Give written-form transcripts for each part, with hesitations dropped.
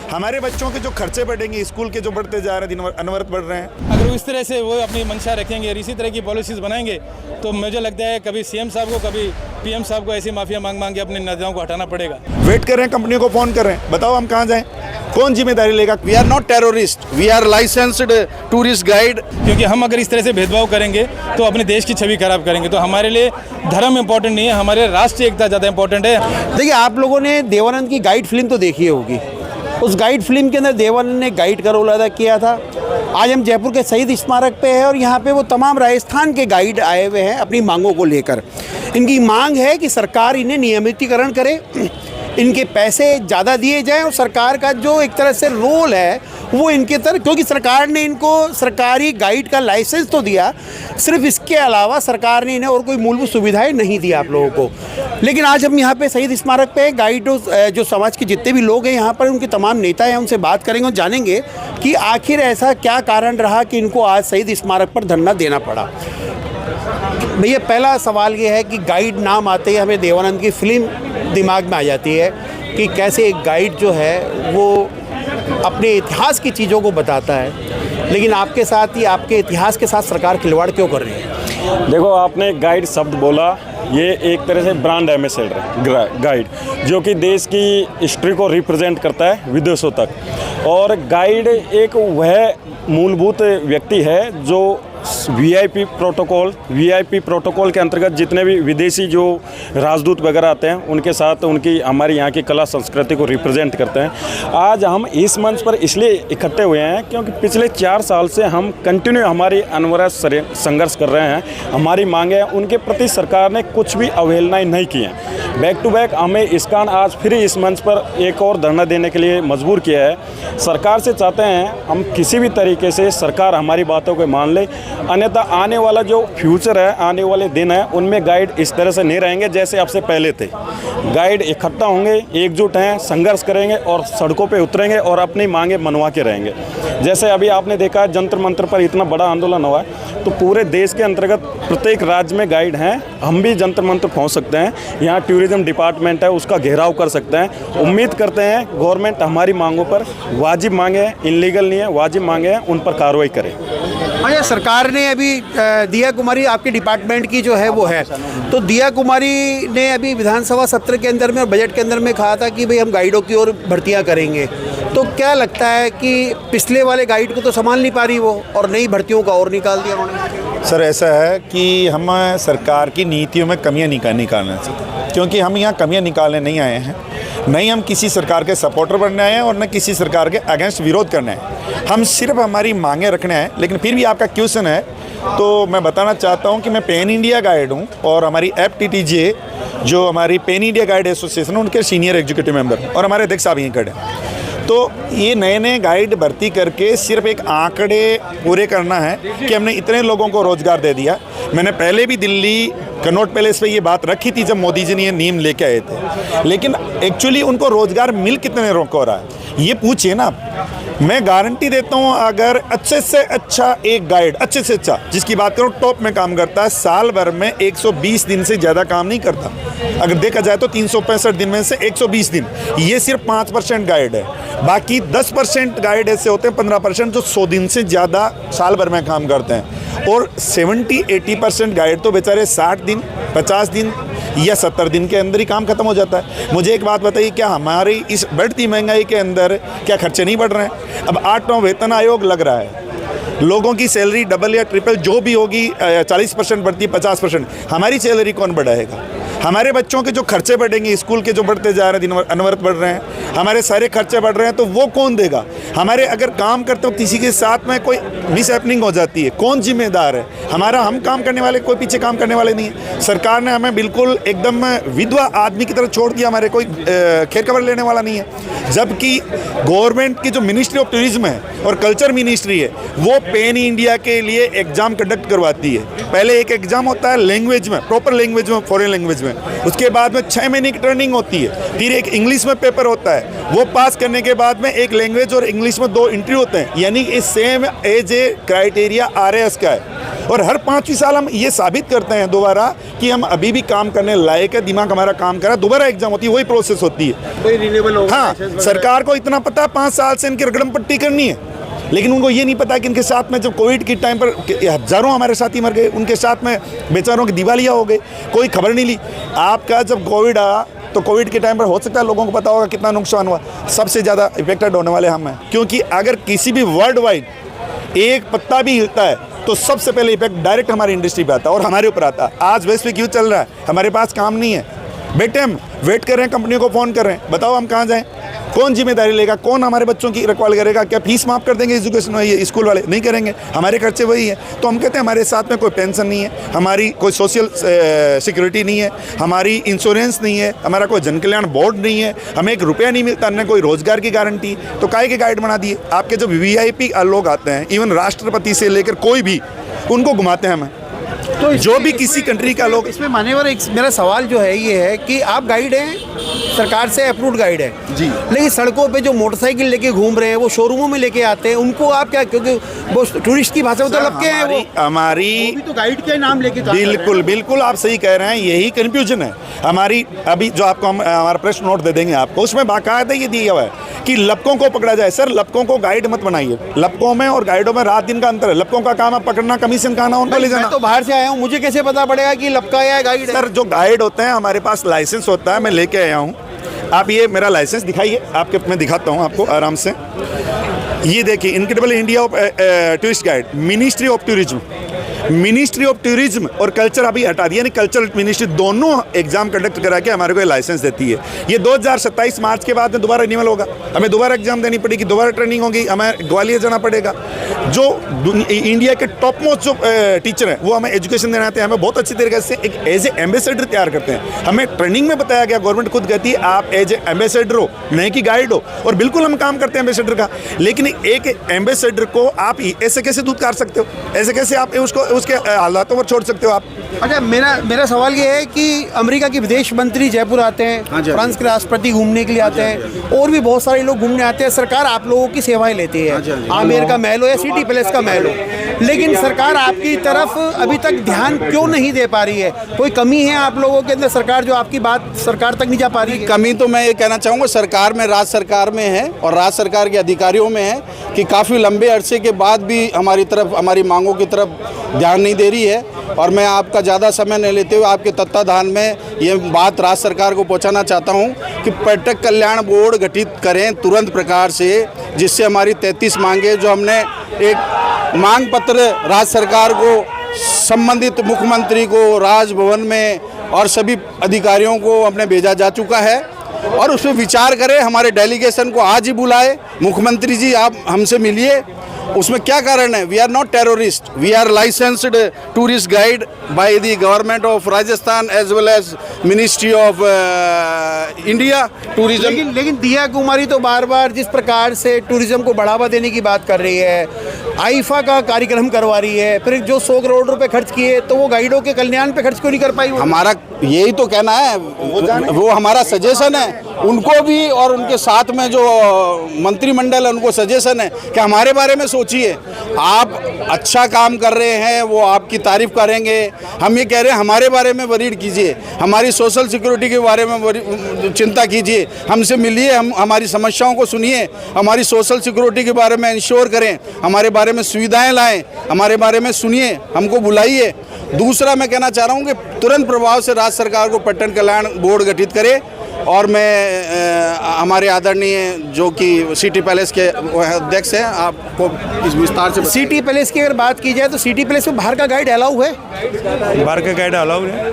हमारे बच्चों के जो खर्चे बढ़ेंगे, स्कूल के जो बढ़ते जा रहे हैं, अनवरत बढ़ रहे हैं। अगर इस तरह से वो अपनी मंशा रखेंगे और इसी तरह की पॉलिसीज़ बनाएंगे तो मुझे लगता है कभी सीएम साहब को, कभी पीएम साहब को ऐसी माफिया मांग के अपने नेताओं को हटाना पड़ेगा। वेट कर रहे हैं, कंपनियों को फ़ोन कर रहे हैं, बताओ हम कहाँ जाएं, कौन जिम्मेदारी लेगा? We are not terrorist, we are licensed tourist guide. क्योंकि हम अगर इस तरह से भेदभाव करेंगे तो अपने देश की छवि खराब करेंगे। तो हमारे लिए धर्म इंपॉर्टेंट नहीं है, हमारे राष्ट्रीय एकता ज़्यादा इंपॉर्टेंट है। देखिए, आप लोगों ने देवानंद की गाइड फिल्म तो देखी होगी। उस गाइड फिल्म के अंदर देवानंद ने गाइड का रोल अदा किया था। आज हम जयपुर के शहीद स्मारक पे हैं और यहाँ पे वो तमाम राजस्थान के गाइड आए हुए हैं अपनी मांगों को लेकर। इनकी मांग है कि सरकार इन्हें नियमितीकरण करे, इनके पैसे ज़्यादा दिए जाएं और सरकार का जो एक तरह से रोल है वो इनके तरफ, क्योंकि सरकार ने इनको सरकारी गाइड का लाइसेंस तो दिया, सिर्फ इसके अलावा सरकार ने इन्हें और कोई मूलभूत सुविधाएं नहीं दी आप लोगों को। लेकिन आज हम यहाँ पे शहीद स्मारक पे गाइड जो समाज के जितने भी लोग हैं यहाँ पर, उनके तमाम नेता हैं, उनसे बात करेंगे और जानेंगे कि आखिर ऐसा क्या कारण रहा कि इनको आज शहीद स्मारक पर धरना देना पड़ा। भैया, पहला सवाल ये है कि गाइड नाम आते ही हमें देवानंद की फिल्म दिमाग में आ जाती है कि कैसे एक गाइड जो है वो अपने इतिहास की चीज़ों को बताता है, लेकिन आपके साथ ही आपके इतिहास के साथ सरकार खिलवाड़ क्यों कर रही है? देखो, आपने गाइड शब्द बोला, ये एक तरह से ब्रांड एम्बेसडर है गाइड, जो कि देश की हिस्ट्री को रिप्रेजेंट करता है विदेशों तक। और गाइड एक वह मूलभूत व्यक्ति है जो वीआईपी प्रोटोकॉल के अंतर्गत जितने भी विदेशी जो राजदूत वगैरह आते हैं उनके साथ उनकी हमारी यहाँ की कला संस्कृति को रिप्रेजेंट करते हैं। आज हम इस मंच पर इसलिए इकट्ठे हुए हैं क्योंकि पिछले 4 साल से हम कंटिन्यू हमारी अनवरत संघर्ष कर रहे हैं। हमारी मांगे उनके प्रति सरकार ने कुछ भी अवहेलनाएं नहीं की हैं। बैक टू बैक हमें इस्कान आज फिर इस मंच पर एक और धरना देने के लिए मजबूर किया है। सरकार से चाहते हैं हम किसी भी तरीके से सरकार हमारी बातों को मान ले, अन्यथा आने वाला जो फ्यूचर है, आने वाले दिन है, उनमें गाइड इस तरह से नहीं रहेंगे जैसे आपसे पहले थे। गाइड इकट्ठा होंगे, एकजुट हैं, संघर्ष करेंगे और सड़कों पे उतरेंगे और अपनी मांगे मनवा के रहेंगे। जैसे अभी आपने देखा जंतर मंतर पर इतना बड़ा आंदोलन हुआ है, तो पूरे देश के अंतर्गत प्रत्येक राज्य में गाइड हैं। हम भी जंतर मंतर पहुँच सकते हैं, यहाँ टूरिज्म डिपार्टमेंट है उसका घेराव कर सकते हैं। उम्मीद करते हैं गवर्नमेंट हमारी मांगों पर, वाजिब मांगे हैं, इनलीगल नहीं है, वाजिब मांगे हैं, उन पर कार्रवाई करे। अच्छा, सरकार ने अभी दिया कुमारी आपके डिपार्टमेंट की जो है वो है, तो दिया कुमारी ने अभी विधानसभा सत्र के अंदर में और बजट के अंदर में कहा था कि भाई हम गाइडों की ओर भर्तियां करेंगे। तो क्या लगता है कि पिछले वाले गाइड को तो संभाल नहीं पा रही वो और नई भर्तियों का और निकाल दिया उन्होंने? सर, ऐसा है कि हम सरकार की नीतियों में कमियां निकालना चाहिए, क्योंकि हम यहाँ कमियां निकालने नहीं आए हैं, नहीं हम किसी सरकार के सपोर्टर बनने आए हैं और न किसी सरकार के अगेंस्ट विरोध करने हैं। हम सिर्फ हमारी मांगें रखने हैं। लेकिन फिर भी आपका क्वेश्चन है तो मैं बताना चाहता हूं कि मैं पैन इंडिया गाइड हूं और हमारी FTTJ जो हमारी पैन इंडिया गाइड एसोसिएशन है उनके सीनियर एग्जीक्यूटिव मेंबर और हमारे अध्यक्ष साहब यहीं खड़े हैं। तो ये नए नए गाइड भर्ती करके सिर्फ एक आंकड़े पूरे करना है कि हमने इतने लोगों को रोज़गार दे दिया। मैंने पहले भी दिल्ली कनॉट पैलेस पे ये बात रखी थी जब मोदी जी ने ये नियम लेके आए थे, लेकिन एक्चुअली उनको रोज़गार मिल कितने लोगों को रहा है ये पूछिए ना। मैं गारंटी देता हूँ अगर अच्छे से अच्छा एक गाइड, अच्छे से अच्छा जिसकी बात करूँ टॉप में काम करता है, साल भर में 120 दिन से ज़्यादा काम नहीं करता। अगर देखा जाए तो 365 दिन में से 120 दिन, ये सिर्फ 5% गाइड है। बाकी 10% गाइड ऐसे होते हैं, 15% जो 100 दिन से ज़्यादा साल भर में काम करते हैं। और 70-80% गाइड तो बेचारे 60 दिन, 50 दिन या 70 दिन के अंदर ही काम खत्म हो जाता है। मुझे एक बात बताइए, क्या हमारी इस बढ़ती महंगाई के अंदर क्या खर्चे नहीं बढ़ रहे हैं? अब 8वां वेतन आयोग लग रहा है, लोगों की सैलरी डबल या ट्रिपल जो भी होगी 40% बढ़ती, 50%। हमारी सैलरी कौन बढ़ाएगा? हमारे बच्चों के जो खर्चे बढ़ेंगे, स्कूल के जो बढ़ते जा रहे हैं, दिन अनवरत बढ़ रहे हैं, हमारे सारे खर्चे बढ़ रहे हैं, तो वो कौन देगा? हमारे अगर काम करते हो किसी के साथ में कोई मिसहैपनिंग हो जाती है, कौन जिम्मेदार है? हमारा हम काम करने वाले, कोई पीछे काम करने वाले नहीं है। सरकार ने हमें बिल्कुल एकदम विधवा आदमी की तरह छोड़ दिया, हमारे कोई खैर खबर लेने वाला नहीं है। जबकि गवर्नमेंट की जो मिनिस्ट्री ऑफ टूरिज्म है और कल्चर मिनिस्ट्री है वो पैन इंडिया के लिए एग्ज़ाम कंडक्ट करवाती है। पहले एक एग्ज़ाम होता है लैंग्वेज में, प्रॉपर लैंग्वेज में, फॉरेन लैंग्वेज में, उसके बाद में 6 महीने की ट्रेनिंग होती है, फिर एक इंग्लिश में पेपर होता है, वो पास करने के बाद में एक लैंग्वेज और इंग्लिश में 2 इंटरव्यू होते हैं। यानी कि same as a criteria RAS का है। और हर 5 साल हम ये साबित करते हैं दोबारा कि हम अभी भी काम करने लायक है, दिमाग हमारा काम कर रहा है, दोबारा एग्जाम होती है, वही प्रोसेस होती है। कोई रिन्यूएबल होगा? हाँ, सरकार को इतना पता है 5 साल से इनकी रगड़म पट्टी करनी है, लेकिन उनको ये नहीं पता कि इनके साथ में जब कोविड के टाइम पर हज़ारों हमारे साथी मर गए, उनके साथ में बेचारों की दिवालिया हो गई, कोई खबर नहीं ली। आपका जब कोविड आया तो कोविड के टाइम पर हो सकता है लोगों को पता होगा कितना नुकसान हुआ, सबसे ज़्यादा इफेक्टेड होने वाले हम हैं, क्योंकि अगर किसी भी वर्ल्ड वाइड एक पत्ता भी हिलता है तो सबसे पहले इफेक्ट डायरेक्ट हमारी इंडस्ट्री पे आता है और हमारे ऊपर आता है। आज वेस्ट पे क्यों चल रहा है? हमारे पास काम नहीं है, बेटे हम वेट कर रहे हैं, कंपनियों को फ़ोन कर रहे हैं, बताओ हम कहाँ जाएं? कौन जिम्मेदारी लेगा? कौन हमारे बच्चों की रखवाली करेगा? क्या फीस माफ़ कर देंगे एजुकेशन स्कूल वाले? नहीं करेंगे, हमारे खर्चे वही है। तो हम कहते हैं हमारे साथ में कोई पेंशन नहीं है, हमारी कोई सोशल सिक्योरिटी नहीं है, हमारी इंश्योरेंस नहीं है, हमारा कोई जन कल्याण बोर्ड नहीं है, हमें 1 रुपया नहीं मिलता, न कोई रोजगार की गारंटी। तो काहे के गाइड बना दिए? आपके जो VIP लोग आते हैं, इवन राष्ट्रपति से लेकर कोई भी, उनको घुमाते हैं हमें। तो जो भी किसी कंट्री का लोग इसमें मानने वाला मेरा सवाल जो है ये है कि आप गाइड हैं, सरकार से अप्रूव्ड गाइड है जी, लेकिन सड़कों पे जो मोटरसाइकिल लेके घूम रहे हैं, वो शोरूमों में लेके आते हैं, उनको आप क्या, क्योंकि वो टूरिस्ट की भाषा में तो लपके हैं, वो हमारी भी तो गाइड के नाम लेके बिल्कुल बिल्कुल आप सही कह रहे हैं, यही कंफ्यूजन है हमारी। अभी जो आपको हम हमारा प्रेस नोट दे देंगे आपको, उसमें बाकायदा ये दिया हुआ है कि लपकों को पकड़ा जाए। सर, लपकों को गाइड मत बनाइए, लपकों में और गाइडों में रात दिन का अंतर है। लपकों का काम है पकड़ना, कमीशन खाना, उनको ले जाना। तो बाहर से आया हूँ, मुझे कैसे पता पड़ेगा कि लपका या गाइड है? सर, जो गाइड होते हैं हमारे पास लाइसेंस होता है, मैं लेके आया हूँ। आप ये मेरा लाइसेंस दिखाइए, आपके मैं दिखाता हूँ आपको आराम से। ये देखिए, incredible India of tourist guide, ministry of tourism, ministry of tourism और कल्चर अभी हटा दिया, नहीं कल्चर मिनिस्ट्री दोनों एग्जाम कंडक्ट करा के हमारे को लाइसेंस देती है। ये 2027 मार्च के बाद में दोबारा रिन्यूअल होगा, हमें दोबारा एग्जाम देनी पड़ेगी, दोबारा ट्रेनिंग होगी, हमें ग्वालियर जाना पड़ेगा। जो इंडिया के टॉप मोस्ट जो टीचर हैं वो हमें एजुकेशन देना आते हैं, हमें बहुत अच्छी तरीके से एक एज ए एम्बेसडर तैयार करते हैं। हमें ट्रेनिंग में बताया गया, गवर्नमेंट खुद कहती है आप एज ए एम्बेसडर हो, नहीं कि गाइड हो, और बिल्कुल हम काम करते हैं एम्बेसडर का। लेकिन एक एम्बेसडर को आप ऐसे कैसे दूध काट सकते हो? ऐसे कैसे आप उसके हालातों पर छोड़ सकते हो आप? अच्छा, मेरा सवाल ये है कि अमेरिका के विदेश मंत्री जयपुर आते हैं, फ्रांस के राष्ट्रपति घूमने के लिए आते हैं, और भी बहुत सारे लोग घूमने आते हैं। सरकार आप लोगों की सेवाएं लेती है, आमेर का महल हो या सिटी पैलेस का महल हो, लेकिन सरकार आपकी तरफ अभी तक ध्यान क्यों नहीं दे पा रही है? कोई कमी है आप लोगों के अंदर? सरकार जो आपकी बात सरकार तक नहीं जा पा रही है? कमी तो मैं ये कहना चाहूँगा सरकार में, राज्य सरकार में है और राज्य सरकार के अधिकारियों में है कि काफ़ी लंबे अरसे के बाद भी हमारी तरफ, हमारी मांगों की तरफ ध्यान नहीं दे रही है। और मैं आपका ज़्यादा समय नहीं लेते हुए आपके तत्वाधान में ये बात राज्य सरकार को पहुंचाना चाहता हूं कि पर्यटक कल्याण बोर्ड गठित करें तुरंत प्रकार से, जिससे हमारी 33 मांगे, जो हमने एक मांग पत्र राज्य सरकार को, संबंधित मुख्यमंत्री को, राजभवन में और सभी अधिकारियों को हमने भेजा जा चुका है, और उस पर विचार करें। हमारे डेलीगेशन को आज ही बुलाए, मुख्यमंत्री जी आप हमसे मिलिए। उसमें क्या कारण है? We are not terrorist, we are licensed tourist guide by the government of Rajasthan as well as ministry of India tourism. लेकिन दिया कुमारी तो बार बार जिस प्रकार से टूरिज्म को बढ़ावा देने की बात कर रही है, आईफा का कार्यक्रम करवा रही है, फिर जो 100 करोड़ रुपए खर्च किए तो वो गाइडों के कल्याण पे खर्च क्यों नहीं कर पाई? हमारा यही तो कहना है, वो हमारा सजेशन है उनको भी, और उनके साथ में जो मंत्रिमंडल है उनको सजेशन है कि हमारे बारे में सोचिए। आप अच्छा काम कर रहे हैं, वो आपकी तारीफ करेंगे। हम ये कह रहे हैं हमारे बारे में वरीड कीजिए, हमारी सोशल सिक्योरिटी के बारे में चिंता कीजिए, हमसे मिलिए, हम हमारी समस्याओं को सुनिए, हमारी सोशल सिक्योरिटी के बारे में इंश्योर करें, हमारे बारे में सुविधाएं लाएं, हमारे बारे में सुनिए, हमको बुलाइए। दूसरा मैं कहना चाह रहा हूँ कि तुरंत प्रभाव से राज्य सरकार को पर्यटन कल्याण बोर्ड गठित करे, और मैं हमारे आदरणीय जो कि सिटी पैलेस के अध्यक्ष हैं, आपको इस विस्तार से सिटी पैलेस की अगर बात की जाए तो सिटी पैलेस में बाहर का गाइड अलाउ है? बाहर का गाइड अलाउ है।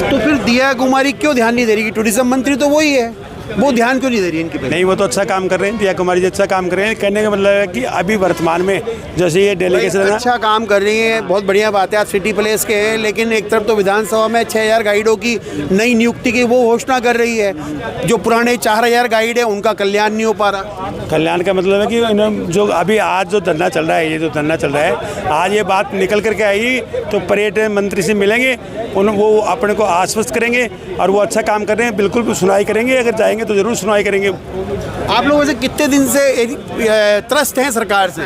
तो फिर दिया कुमारी क्यों ध्यान नहीं दे रही? टूरिज्म मंत्री तो वही है, वो ध्यान क्यों नहीं दे रही इनकी पे? नहीं, वो तो अच्छा काम कर रहे हैं, दिया कुमारी जी अच्छा काम कर रहे हैं। कहने का मतलब है कि अभी वर्तमान में जैसे ये डेलीगेशन है, अच्छा काम कर रही है, बहुत बढ़िया बात है। आप सिटी पैलेस के हैं, लेकिन एक तरफ तो विधानसभा में 6000 गाइडों की नई नियुक्ति की वो घोषणा कर रही है, जो पुराने 4000 गाइड है उनका कल्याण नहीं हो पा रहा। कल्याण का मतलब है कि जो अभी आज जो धरना चल रहा है, ये जो धरना चल रहा है, आज ये बात निकल करके आई तो पर्यटन मंत्री से मिलेंगे वो अपने को आश्वस्त करेंगे और वो अच्छा काम कर रहे हैं, बिल्कुल सुनवाई करेंगे। अगर जाएंगे तो ज़रूर सुनवाई करेंगे। आप लोगों से कितने दिन से त्रस्त हैं सरकार से?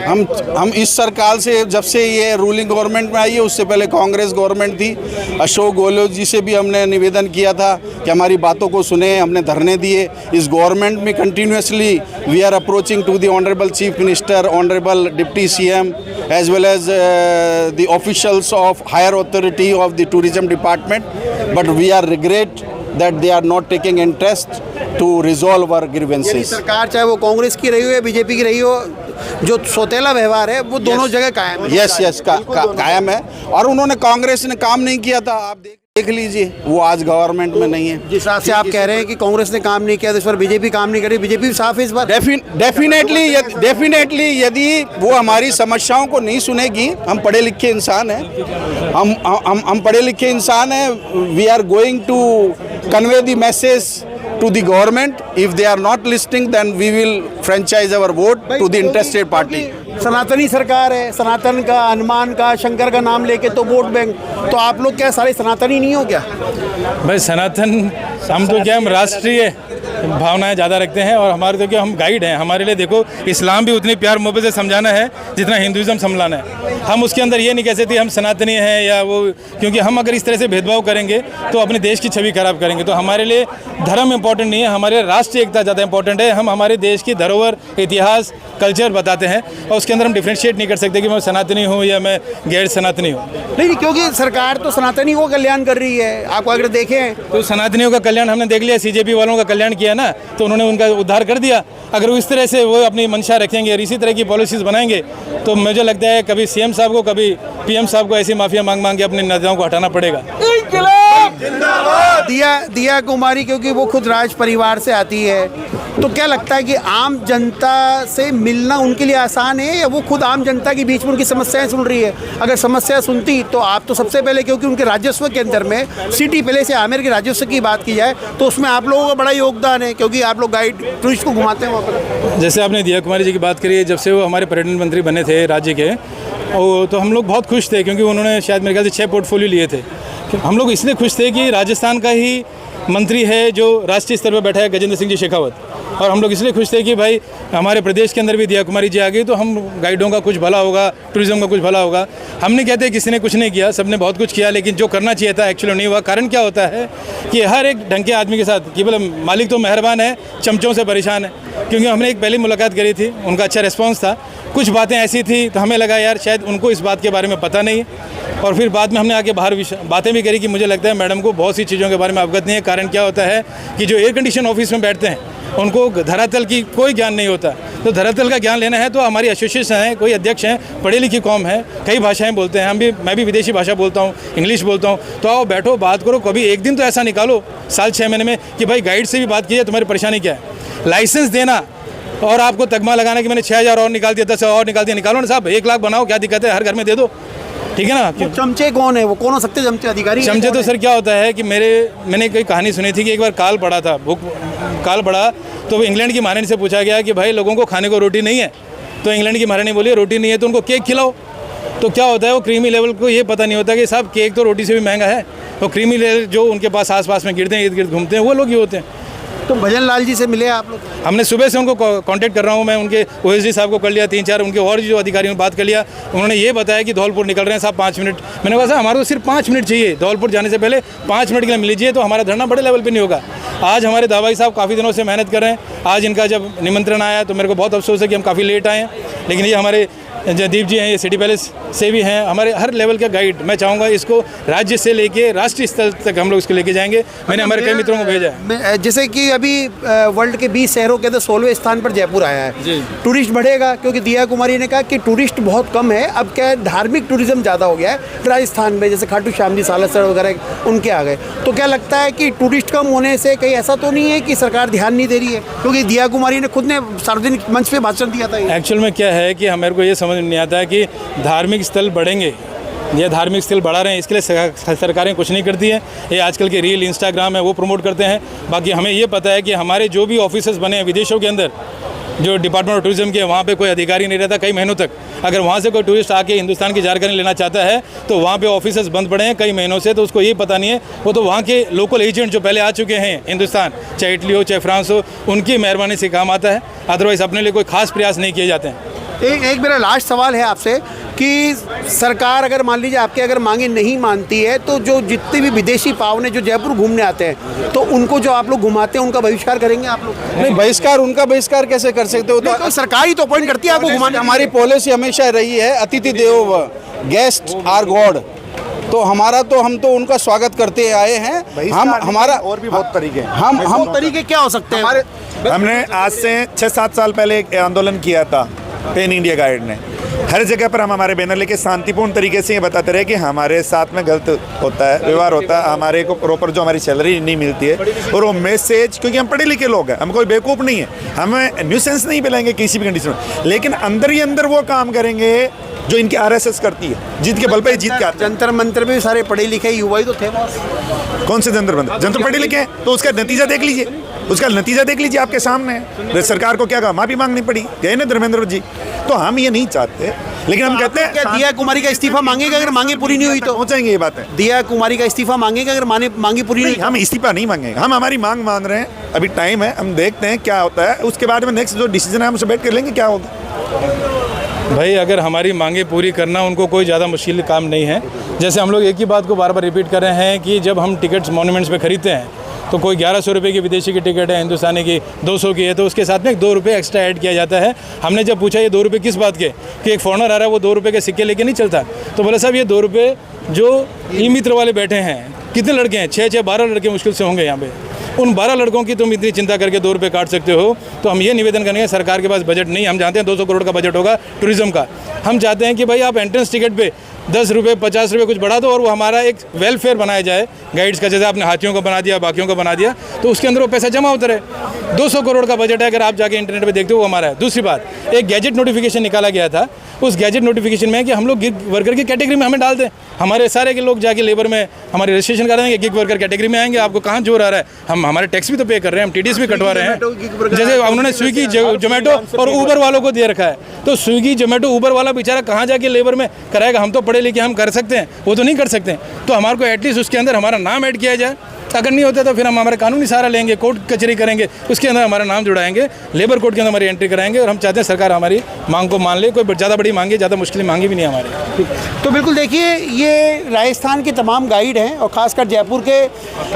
हम इस सरकार से जब से ये रूलिंग गवर्नमेंट में आई है, उससे पहले कांग्रेस गवर्नमेंट थी, अशोक गहलोत जी से भी हमने निवेदन किया था कि हमारी बातों को सुने, हमने धरने दिए। इस गवर्नमेंट में continuously we are approaching to the honourable chief minister, honourable deputy CM as well as the officials of higher authority of the tourism department, but we are regret that they are not taking interest to resolve our grievances. सरकार चाहे वो कांग्रेस की रही हो या BJP की रही हो, जो सौतेला व्यवहार है वो दोनों जगह कायम है। यस कायम है। और उन्होंने कांग्रेस ने काम नहीं किया था, आप देख लीजिए, वो आज गवर्नमेंट में नहीं है। जिस हिसाब से आप कह रहे हैं कि कांग्रेस ने काम नहीं किया तो इस पर बीजेपी काम नहीं करी, बीजेपी भी साफ है इस बार। डेफिनेटली यदि वो हमारी समस्याओं को नहीं सुनेगी, हम पढ़े लिखे इंसान हैं, हम पढ़े लिखे इंसान हैं, we are going to convey the message to the government. If they are not listening, then we will franchise our vote to the interested party. सनातनी सरकार है, सनातन का, हनुमान का, शंकर का नाम लेके तो वोट बैंक, तो आप लोग क्या सारे सनातनी नहीं हो क्या? भाई सनातन हम तो क्या, हम राष्ट्रीय भावनाएं ज़्यादा रखते हैं और हमारे तो क्या, हम गाइड हैं। हमारे लिए देखो इस्लाम भी उतनी प्यार मोहब्बत से समझाना है जितना हिंदुज़म समझाना है। हम उसके अंदर ये नहीं कह सकते हम सनातनी हैं या वो, क्योंकि हम अगर इस तरह से भेदभाव करेंगे तो अपने देश की छवि खराब करेंगे। तो हमारे लिए धर्म इंपॉर्टेंट नहीं है, हमारे राष्ट्रीय एकता ज़्यादा इंपॉर्टेंट है। हम हमारे देश की धरोहर, इतिहास, कल्चर बताते हैं और उसके अंदर हम डिफ्रेंशिएट नहीं कर सकते कि मैं सनातनी हूँ या मैं गैर सनातनी हूँ। नहीं, क्योंकि सरकार तो सनातनियों का कल्याण कर रही है। आप अगर देखें तो सनातनियों का कल्याण हमने देख लिया, CJP वालों का कल्याण किया ना, तो उन्होंने उनका उद्धार कर दिया। अगर वो इस तरह से वो अपनी मंशा रखेंगे और इसी तरह की पॉलिसीज़ बनाएंगे तो मुझे लगता है कभी CM साहब को, कभी PM साहब को ऐसी माफिया मांग के अपने नेताओं को हटाना पड़ेगा। दिया कुमारी, क्योंकि वो खुद राज परिवार से आती है, तो क्या लगता है कि आम जनता से मिलना उनके लिए आसान है या वो खुद आम जनता के बीच में उनकी समस्याएं सुन रही है? अगर समस्या सुनती तो आप तो सबसे पहले, क्योंकि उनके राजस्व के अंदर में सिटी पैलेस या आमेर के राजस्व की बात की जाए तो उसमें आप लोगों का बड़ा योगदान है, क्योंकि आप लोग गाइड टूरिस्ट को घुमाते हैं वहाँ पर। जैसे आपने दिया कुमारी जी की बात करी है, जब से वो हमारे पर्यटन मंत्री बने थे राज्य के, तो हम लोग बहुत खुश थे क्योंकि उन्होंने शायद मेरे ख्याल से 6 पोर्टफोलियो लिए थे। हम लोग इसलिए खुश थे कि राजस्थान का ही मंत्री है जो राष्ट्रीय स्तर पर बैठा है, गजेंद्र सिंह जी शेखावत, और हम लोग इसलिए खुश थे कि भाई हमारे प्रदेश के अंदर भी दिया कुमारी जी आ गई तो हम गाइडों का कुछ भला होगा, टूरिज्म का कुछ भला होगा। हम नहीं कहते किसी ने कुछ नहीं किया, सबने बहुत कुछ किया, लेकिन जो करना चाहिए था एक्चुअली नहीं हुआ। कारण क्या होता है कि हर एक ढंग के आदमी के साथ केवल मालिक तो मेहरबान है, चमचों से परेशान है। क्योंकि हमने एक पहली मुलाकात करी थी, उनका अच्छा रिस्पॉन्स था, कुछ बातें ऐसी थी तो हमें लगा यार शायद उनको इस बात के बारे में पता नहीं है। और फिर बाद में हमने आके बाहर बातें भी करी कि मुझे लगता है मैडम को बहुत सी चीज़ों के बारे में अवगत नहीं है। कारण क्या होता है कि जो एयर कंडीशन ऑफिस में बैठते हैं उनको धरातल की कोई ज्ञान नहीं होता। तो धरातल का ज्ञान लेना है तो हमारी एसोसिएशन है, कोई अध्यक्ष हैं, पढ़ी लिखी कौम है, कई भाषाएं बोलते हैं, मैं भी विदेशी भाषा बोलता हूँ, इंग्लिश बोलता हूँ। तो आओ बैठो, बात करो। कभी एक दिन तो ऐसा निकालो साल 6 महीने में कि भाई गाइड से भी बात कीजिए, तुम्हारी परेशानी क्या है। लाइसेंस देना और आपको तगमा लगाना कि मैंने 6000 और निकाल दिया, 10 और निकाल दिया, निकालो ना साहब, 1 लाख बनाओ, क्या दिक्कत है, हर घर में दे दो, ठीक है ना। चमचे कौन है, वो कौन हो सकते चमचे अधिकारी? चमचे तो सर क्या होता है कि मैंने कोई कहानी सुनी थी कि एक बार काल पड़ा था, काल पड़ा तो इंग्लैंड की महारानी से पूछा गया कि भाई लोगों को खाने को रोटी नहीं है, तो इंग्लैंड की महारानी बोली रोटी नहीं है तो उनको केक खिलाओ। तो क्या होता है वो क्रीमी लेवल को ये पता नहीं होता कि साहब केक तो रोटी से भी महंगा है। तो क्रीमी लेवल जो उनके पास आसपास में गिरते हैं, इर्द गिर्द घूमते हैं, वो लोग ही होते हैं। तो भजन लाल जी से मिले आप लोग? हमने सुबह से उनको कांटेक्ट कर रहा हूँ मैं, उनके OSD साहब को कर लिया, 3-4 उनके और जो अधिकारियों से बात कर लिया। उन्होंने ये बताया कि धौलपुर निकल रहे हैं साहब 5 मिनट। मैंने कहा साहब हमारे को सिर्फ 5 मिनट चाहिए, धौलपुर जाने से पहले 5 मिनट के लिए मिल लीजिए तो हमारा धरना बड़े लेवल पर नहीं होगा। आज हमारे दावाई साहब काफ़ी दिनों से मेहनत कर रहे हैं। आज इनका जब निमंत्रण आया तो मेरे को बहुत अफसोस है कि हम काफ़ी लेट आए हैं, लेकिन ये हमारे जयदीप जी हैं, ये सिटी पैलेस से भी हैं, हमारे हर लेवल का गाइड। मैं चाहूँगा इसको राज्य से लेके राष्ट्रीय स्तर तक हम लोग इसको लेके जाएंगे। मैंने हमारे कई मित्रों को भेजा है। जैसे कि अभी वर्ल्ड के 20 शहरों के अंदर 16वें स्थान पर जयपुर आया है। टूरिस्ट बढ़ेगा क्योंकि दिया कुमारी ने कहा कि टूरिस्ट बहुत कम है, अब क्या है धार्मिक टूरिज्म ज़्यादा हो गया है राजस्थान में, जैसे खाटू श्याम जी, सालासर वगैरह उनके आ गए। तो क्या लगता है कि टूरिस्ट कम होने से कहीं ऐसा तो नहीं है कि सरकार ध्यान नहीं दे रही है? क्योंकि दिया कुमारी ने खुद ने सार्वजनिक मंच पर भाषण दिया था। एक्चुअल में क्या है कि मेरे को ये समझ नहीं आता है कि धार्मिक स्थल बढ़ेंगे, ये धार्मिक स्थल बढ़ा रहे हैं, इसके लिए सरकारें कुछ नहीं करती हैं। ये आजकल के रील, इंस्टाग्राम है वो प्रमोट करते हैं। बाकी हमें ये पता है कि हमारे जो भी ऑफिसर्स बने हैं विदेशों के अंदर, जो डिपार्टमेंट ऑफ टूरिज्म के वहाँ पे कोई अधिकारी नहीं रहता कई महीनों तक। अगर वहाँ से कोई टूरिस्ट आके हिंदुस्तान की जानकारी लेना चाहता है तो वहाँ पे ऑफिसेस बंद पड़े हैं कई महीनों से, तो उसको ये पता नहीं है। वो तो वहाँ के लोकल एजेंट जो पहले आ चुके हैं हिंदुस्तान, चाहे इटली हो चाहे फ्रांस हो, उनकी मेहरबानी से काम आता है। अदरवाइज़ अपने लिए कोई खास प्रयास नहीं किए जाते हैं। एक मेरा लास्ट सवाल है आपसे कि सरकार अगर मान लीजिए आपके अगर मांगे नहीं मानती है तो जो जितने भी विदेशी पावने जो जयपुर घूमने आते हैं तो उनको जो आप लोग घुमाते हैं उनका बहिष्कार करेंगे आप लोग? नहीं, बहिष्कार उनका बहिष्कार कैसे कर सकते हो? तो सरकार ही तो अपॉइंट करती है आपको घुमाने। हमारी पॉलिसी हमेशा रही है अतिथि देवो भव, गेस्ट आर गॉड। तो हम तो उनका स्वागत करते आए हैं। हम हमारा और भी बहुत तरीके हैं। हम तरीके क्या हो सकते हैं? हमने आज से 6-7 साल पहले एक आंदोलन किया था पेन इंडिया गाइड ने। हर जगह पर हम हमारे बैनर लेके शांतिपूर्ण तरीके से ये बताते रहे कि हमारे साथ में गलत होता है, व्यवहार होता है, हमारे को प्रॉपर जो हमारी सैलरी नहीं मिलती है। और वो मैसेज, क्योंकि हम पढ़े लिखे लोग हैं, हम कोई बेवकूफ़ नहीं है, हमें न्यूसेंस नहीं फैलाएंगे किसी भी कंडीशन में, लेकिन अंदर ही अंदर वो काम करेंगे जो इनकी आरएसएस करती है। जीत के बल पे जीत के आते हैं। जंतर मंतर में सारे पढ़े लिखे युवा ही तो थे। कौन से जंतर मंतर? जंतर पढ़े लिखे हैं तो उसका नतीजा देख लीजिए, उसका नतीजा देख लीजिए, आपके सामने है। सरकार को क्या कहा, माफी मांगनी पड़ी, गए ना धर्मेंद्र जी। तो हम ये नहीं चाहते, लेकिन हम कहते हैं क्या दिया कुमारी का इस्तीफा मांगेगा अगर मांगे पूरी नहीं हुई तो? पहुंचाएंगे ये बात है। दिया कुमारी का इस्तीफा मांगेगा अगर मांगी पूरी नहीं? हम इस्तीफा नहीं मांगेंगे, हम हमारी मांग मान रहे हैं। अभी टाइम है, हम देखते हैं क्या होता है, उसके बाद में नेक्स्ट जो डिसीजन है हम उसे बैठ कर लेंगे क्या होगा। भाई अगर हमारी मांगे पूरी करना उनको कोई ज़्यादा मुश्किल काम नहीं है। जैसे हम लोग एक ही बात को बार बार रिपीट कर रहे हैं कि जब हम टिकट्स मॉन्यूमेंट्स पे खरीदते हैं तो कोई 1100 रुपये की विदेशी की टिकट है, हिंदुस्तानी की 200 की है, तो उसके साथ में 2 रुपये एक्स्ट्रा ऐड किया जाता है। हमने जब पूछा ये 2 रुपये किस बात के, कि एक फॉरनर आ रहा है वो 2 रुपये के सिक्के लेके नहीं चलता, तो बोले साहब ये 2 रुपये जो ई मित्र वाले बैठे हैं, कितने लड़के हैं, 6-12 लड़के मुश्किल से होंगे यहाँ पे, उन 12 लड़कों की तुम इतनी चिंता करके 2 रुपये काट सकते हो। तो हम ये निवेदन करेंगे, सरकार के पास बजट नहीं, हम जानते हैं 200 करोड़ का बजट होगा टूरिज्म का, हम चाहते हैं कि भाई आप एंट्रेंस टिकट पे 10 रुपये 50 रुपये कुछ बढ़ा दो और वो हमारा एक वेलफेयर बनाया जाए गाइड्स का, जैसे आपने हाथियों को बना दिया, बाकियों को बना दिया, तो उसके अंदर वो पैसा जमा होता रहे। 200 करोड़ का बजट है, अगर आप जाके इंटरनेट पे देखते हो वो हमारा है। दूसरी बात, एक गैजेट नोटिफिकेशन निकाला गया था, उस गैजेट नोटिफिकेशन में कि हम लोग गिग वर्कर की कैटेगरी में हमें डाल दें, हमारे सारे के लोग जाके लेबर में हमारे रजिस्ट्रेशन करा देंगे, गिग वर्कर कैटेगरी में आएंगे, आपको कहाँ जोर आ रहा है, हम हमारे टैक्स भी तो पे कर रहे हैं, हम टीडीएस भी कटवा रहे हैं। जैसे उन्होंने स्विगी जोमेटो और ऊबर वालों को दे रखा है, तो स्विगी जोमेटो ऊबर वाला बेचारा कहाँ जाके लेबर में कराएगा? हम तो पढ़े लिखे, हम कर सकते हैं, वो तो नहीं कर सकते। तो हमारे को एटलीस्ट उसके अंदर हमारा नाम ऐड किया जाए। अगर नहीं होता तो फिर हम हमारे कानूनी सहारा लेंगे, कोर्ट कचहरी करेंगे, उसके अंदर हमारा नाम जुड़ाएंगे, लेबर कोर्ट के अंदर हमारी एंट्री कराएंगे। और हम चाहते हैं सरकार हमारी मांग को मान ले, कोई ज़्यादा बड़ी मांगी, ज़्यादा मुश्किल मांगी भी नहीं हमारी। तो बिल्कुल देखिए, ये राजस्थान के तमाम गाइड हैं और ख़ासकर जयपुर के,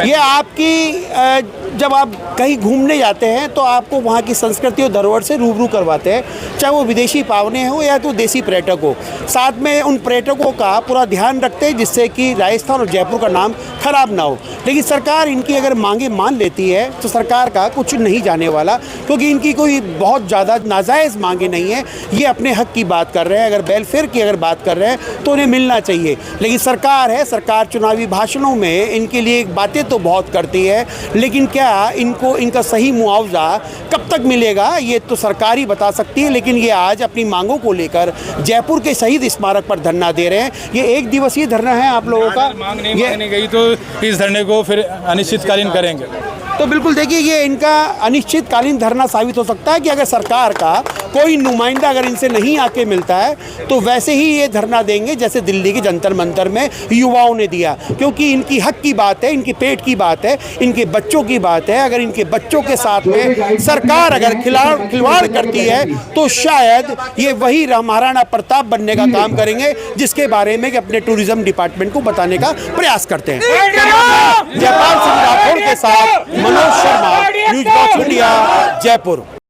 ये आपकी जब आप कहीं घूमने जाते हैं तो आपको वहाँ की संस्कृति और धरोहर से रूबरू करवाते हैं, चाहे वो विदेशी पावने हो या तो देसी पर्यटक हो। साथ में उन पर्यटकों का पूरा ध्यान रखते हैं जिससे कि राजस्थान और जयपुर का नाम खराब ना हो। लेकिन सरकार इनकी अगर मांगे मान लेती है तो सरकार का कुछ नहीं जाने वाला, क्योंकि इनकी कोई बहुत ज़्यादा नाजायज़ मांगे नहीं है। ये अपने हक की बात कर रहे हैं, अगर वेलफेयर की अगर बात कर रहे हैं तो उन्हें मिलना चाहिए। लेकिन सरकार है, सरकार चुनावी भाषणों में इनके लिए बातें तो बहुत करती है, लेकिन क्या इनको इनका सही मुआवजा कब तक मिलेगा ये तो सरकार ही बता सकती है। लेकिन ये आज अपनी मांगों को लेकर जयपुर के शहीद स्मारक पर धरना दे रहे हैं। ये 1 दिवसीय धरना है आप लोगों का। मांग नहीं गई तो इस धरने को फिर अनिश्चितकालीन करेंगे। तो बिल्कुल देखिए, ये इनका अनिश्चितकालीन धरना साबित हो सकता है कि अगर सरकार का कोई नुमाइंदा अगर इनसे नहीं आके मिलता है तो वैसे ही ये धरना देंगे जैसे दिल्ली के जंतर मंतर में युवाओं ने दिया, क्योंकि इनकी हक की बात है, इनके पेट की बात है, इनके बच्चों की बात है। अगर इनके बच्चों के साथ में सरकार अगर खिलवाड़ करती है तो शायद ये वही महाराणा प्रताप बनने का काम करेंगे जिसके बारे में कि अपने टूरिज्म डिपार्टमेंट को बताने का प्रयास करते हैं। जयपाल सिंह राठौड़ के साथ Manoj Sharma, news box India, Jaipur.